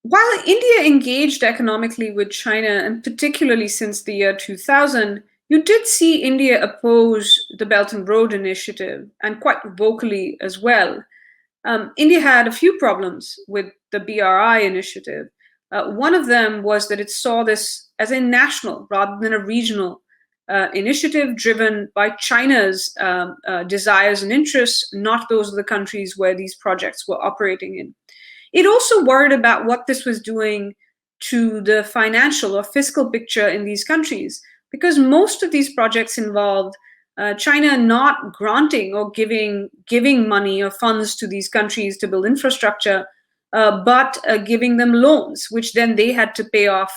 While India engaged economically with China, and particularly since the year 2000, you did see India oppose the Belt and Road Initiative, and quite vocally as well. India had a few problems with the BRI initiative. One of them was that it saw this as a national rather than a regional initiative driven by China's desires and interests, not those of the countries where these projects were operating in. It also worried about what this was doing to the financial or fiscal picture in these countries, because most of these projects involved China not granting or giving money or funds to these countries to build infrastructure, but giving them loans, which then they had to pay off,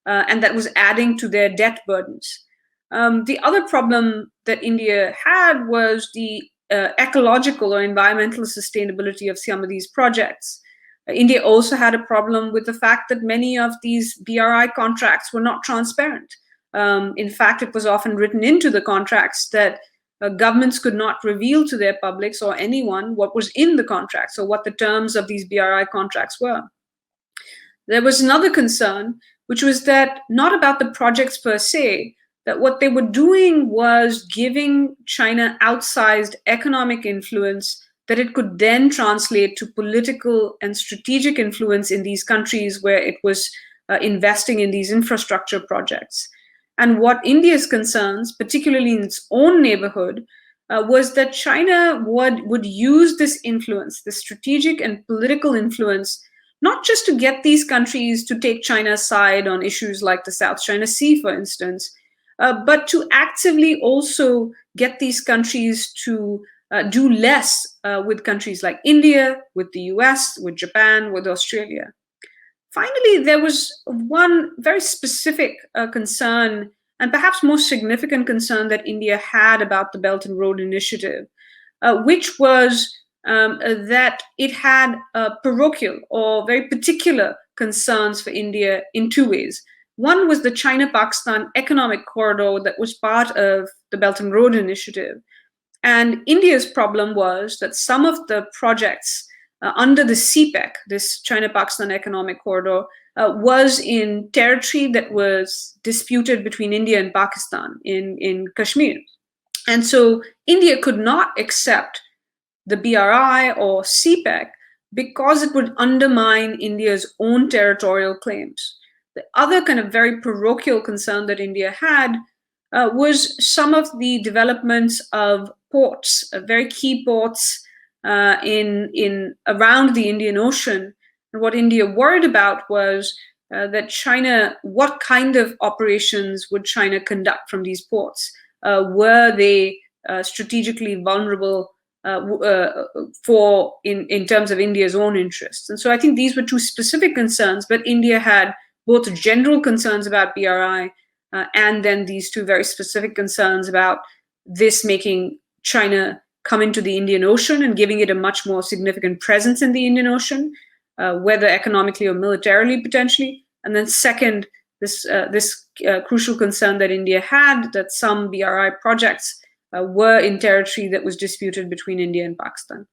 and that was adding to their debt burdens. The other problem that India had was the ecological or environmental sustainability of some of these projects. India also had a problem with the fact that many of these BRI contracts were not transparent. In fact, it was often written into the contracts that governments could not reveal to their publics or anyone what was in the contracts or what the terms of these BRI contracts were. There was another concern, which was that not about the projects per se, that what they were doing was giving China outsized economic influence that it could then translate to political and strategic influence in these countries where it was investing in these infrastructure projects. And what India's concerns, particularly in its own neighborhood, was that China would use this influence, the strategic and political influence, not just to get these countries to take China's side on issues like the South China Sea, for instance, but to actively also get these countries to do less with countries like India, with the US, with Japan, with Australia. Finally, there was one very specific concern, and perhaps most significant concern that India had about the Belt and Road Initiative, which was that it had parochial or very particular concerns for India in two ways. One was the China-Pakistan economic corridor that was part of the Belt and Road Initiative. And India's problem was that some of the projects under the CPEC, this China-Pakistan Economic Corridor, was in territory that was disputed between India and Pakistan in Kashmir. And so India could not accept the BRI or CPEC because it would undermine India's own territorial claims. The other kind of very parochial concern that India had was some of the developments of ports, very key ports in around the Indian Ocean. And what India worried about was that China, what kind of operations would China conduct from these ports? Were they strategically vulnerable for in terms of India's own interests? And so I think these were two specific concerns, but India had both general concerns about BRI and then these two very specific concerns about this making China come into the Indian Ocean and giving it a much more significant presence in the Indian Ocean, whether economically or militarily potentially. And then second, this crucial concern that India had that some BRI projects were in territory that was disputed between India and Pakistan.